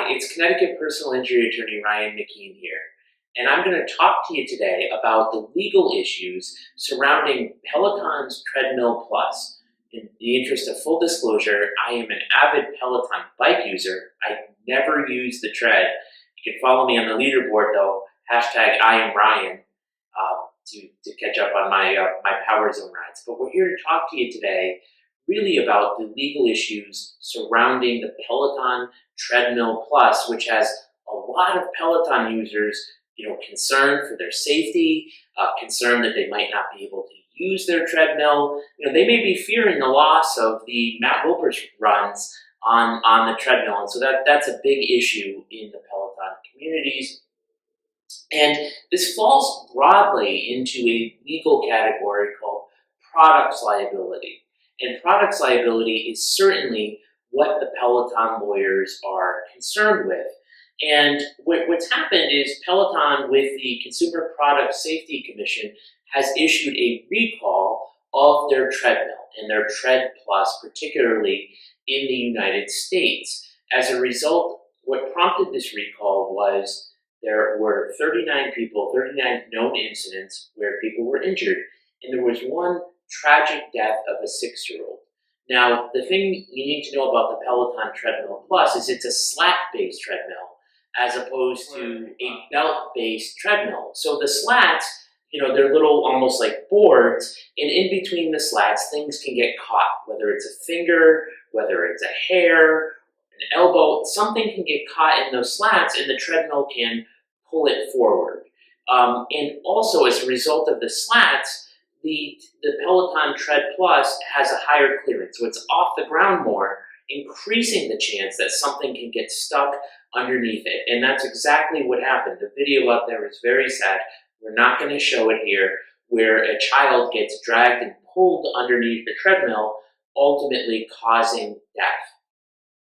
Hi, it's Connecticut personal injury attorney Ryan McKeen here, and I'm going to talk to you today about the legal issues surrounding Peloton's Treadmill Plus. In the interest of full disclosure, I am an avid Peloton bike user. I never use the tread. You can follow me on the leaderboard though, hashtag I am Ryan, to catch up on my Power Zone rides. But we're here to talk to you today really about the legal issues surrounding the Peloton Treadmill Plus, which has a lot of Peloton users, concerned for their safety, concerned that they might not be able to use their treadmill. They may be fearing the loss of the Matt Wilpers runs on the treadmill, and so that's a big issue in the Peloton communities. And this falls broadly into a legal category called products liability. And products liability is certainly what the Peloton lawyers are concerned with. And what's happened is Peloton, with the Consumer Product Safety Commission, has issued a recall of their treadmill and their Tread Plus, particularly in the United States. As a result, what prompted this recall was there were 39 known incidents where people were injured, and there was one tragic death of a 6-year-old. Now, the thing you need to know about the Peloton Treadmill Plus is it's a slat-based treadmill as opposed to a belt-based treadmill. So the slats, they're little almost like boards, and in between the slats, things can get caught, whether it's a finger, whether it's a hair, an elbow, something can get caught in those slats and the treadmill can pull it forward. And also as a result of the slats, the Peloton Tread Plus has a higher clearance, so it's off the ground more, increasing the chance that something can get stuck underneath it. And that's exactly what happened. The video up there is very sad. We're not going to show it here, where a child gets dragged and pulled underneath the treadmill, ultimately causing death.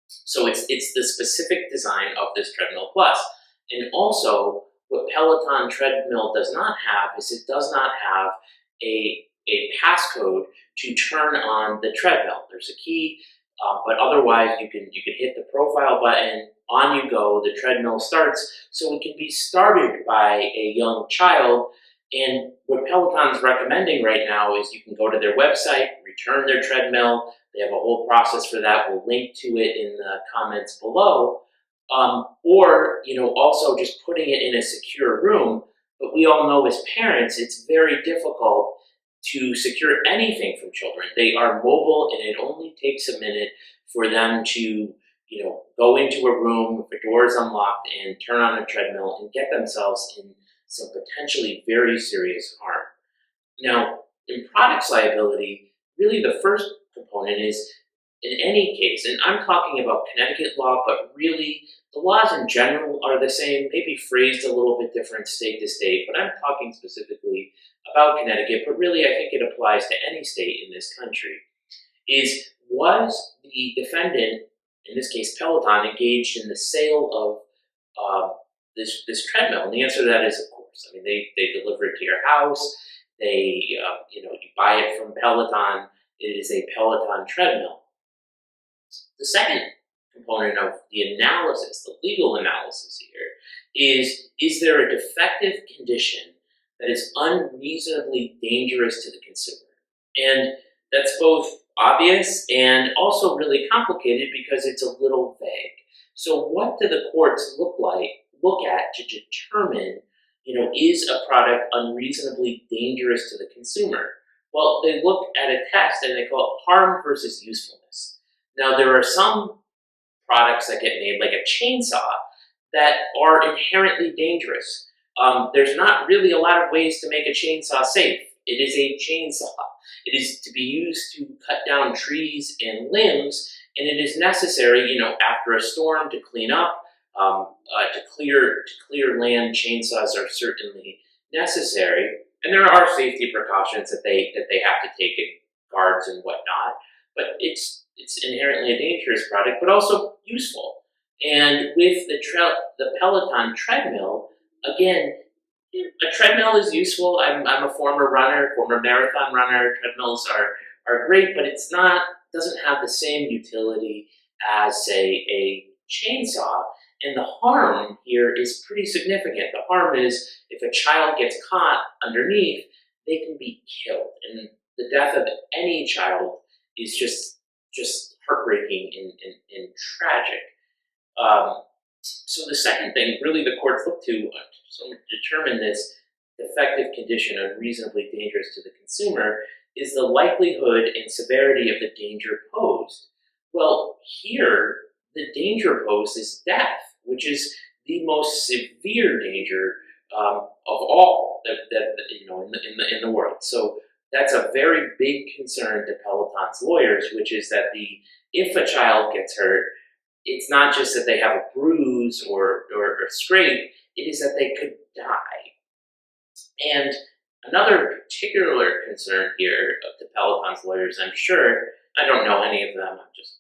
So it's the specific design of this Treadmill Plus. And also, what Peloton Treadmill does not have is it does not have a passcode to turn on the treadmill. There's a key, but otherwise you can hit the profile button, on you go, the treadmill starts, so it can be started by a young child. And what Peloton's recommending right now is you can go to their website, return their treadmill. They have a whole process for that. We'll link to it in the comments below. Or also just putting it in a secure room. But we all know as parents, it's very difficult to secure anything from children. They are mobile, and it only takes a minute for them to, go into a room with the doors unlocked and turn on a treadmill and get themselves in some potentially very serious harm. Now, in products liability, really the first component is, in any case, and I'm talking about Connecticut law, but really the laws in general are the same, maybe phrased a little bit different state to state, but I'm talking specifically about Connecticut, but really I think it applies to any state in this country, was the defendant, in this case Peloton, engaged in the sale of this treadmill? And the answer to that is, of course. I mean, they deliver it to your house, you buy it from Peloton, it is a Peloton treadmill. The second component of the analysis, the legal analysis here, is there a defective condition that is unreasonably dangerous to the consumer? And that's both obvious and also really complicated because it's a little vague. So what do the courts look at to determine, is a product unreasonably dangerous to the consumer? Well, they look at a test and they call it harm versus usefulness. Now, there are some products that get made, like a chainsaw, that are inherently dangerous. There's not really a lot of ways to make a chainsaw safe. It is a chainsaw. It is to be used to cut down trees and limbs, and it is necessary, after a storm, to clean up, to clear land. Chainsaws are certainly necessary, and there are safety precautions that they have to take, in guards and whatnot. But it's inherently a dangerous product, but also useful. And with the Peloton treadmill, again, a treadmill is useful. I'm a former marathon runner. Treadmills are great, but doesn't have the same utility as, say, a chainsaw. And the harm here is pretty significant. The harm is if a child gets caught underneath, they can be killed. And the death of any child is just heartbreaking and tragic. So the second thing really the courts look to determine this defective condition unreasonably dangerous to the consumer is the likelihood and severity of the danger posed. Well, here, the danger posed is death, which is the most severe danger of all in the world. So that's a very big concern to Peloton's lawyers, which is that if a child gets hurt, it's not just that they have a bruise or a scrape, it is that they could die. And another particular concern here to Peloton's lawyers, I'm sure, I don't know any of them, I'm just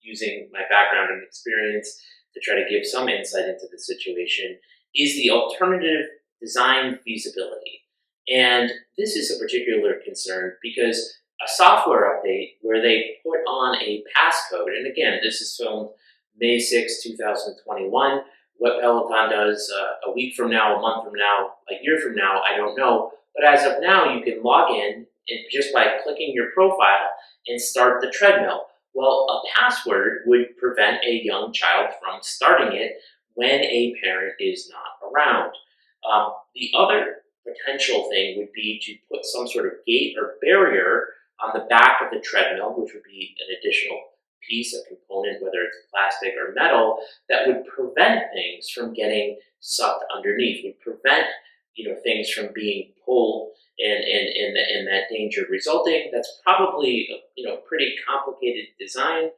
using my background and experience to try to give some insight into the situation, is the alternative design feasibility. And this is a particular concern because a software update where they put on a passcode, and again, this is filmed May 6, 2021. What Peloton does a week from now, a month from now, a year from now, I don't know. But as of now, you can log in and just by clicking your profile and start the treadmill. Well, a password would prevent a young child from starting it when a parent is not around. The other potential thing would be to put some sort of gate or barrier on the back of the treadmill, which would be an additional piece, a component, whether it's plastic or metal, that would prevent things from getting sucked underneath, would prevent things from being pulled and that danger resulting. That's probably a pretty complicated design,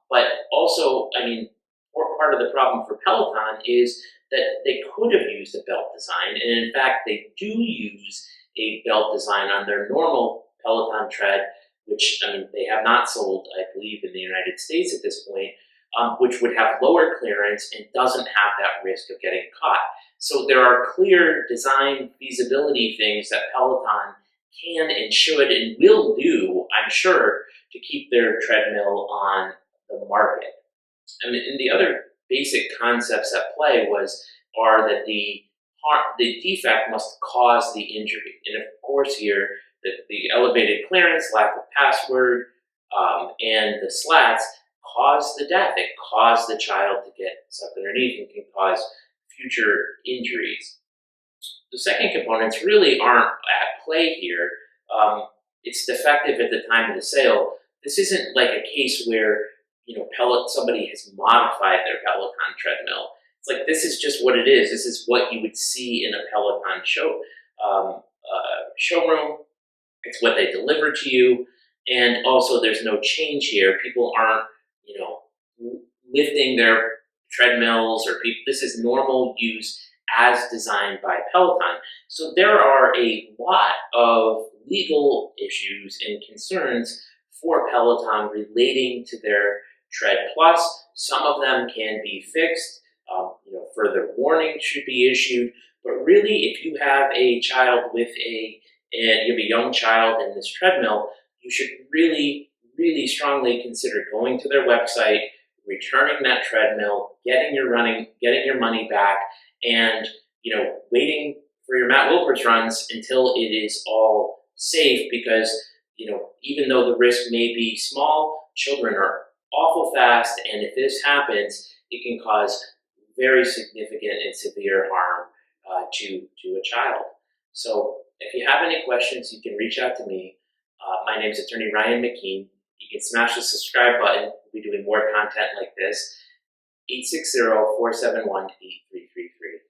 but also, part of the problem for Peloton is that they could have used a belt design, and in fact, they do use a belt design on their normal Peloton tread, which they have not sold, I believe, in the United States at this point, which would have lower clearance and doesn't have that risk of getting caught. So there are clear design feasibility things that Peloton can and should and will do, I'm sure, to keep their treadmill on the market. And the other basic concepts at play are that the defect must cause the injury. And of course here, the elevated clearance, lack of password, and the slats cause the death. It caused the child to get sucked underneath and can cause future injuries. The second components really aren't at play here. It's defective at the time of the sale. This isn't like a case where somebody has modified their Peloton treadmill. It's like this is just what it is. This is what you would see in a Peloton showroom. It's what they deliver to you, and also there's no change here. People aren't, lifting their treadmills this is normal use as designed by Peloton. So there are a lot of legal issues and concerns for Peloton relating to their Tread Plus. Some of them can be fixed. Further warning should be issued. But really, if you have a child and you have a young child in this treadmill, you should really, really strongly consider going to their website, returning that treadmill, getting your money back, and waiting for your Matt Wilpers runs until it is all safe. Because even though the risk may be small, children are awful fast, and if this happens, it can cause very significant and severe harm to a child. So if you have any questions, you can reach out to me. My name is Attorney Ryan McKeen. You can smash the subscribe button. We'll be doing more content like this. 860-471-8333.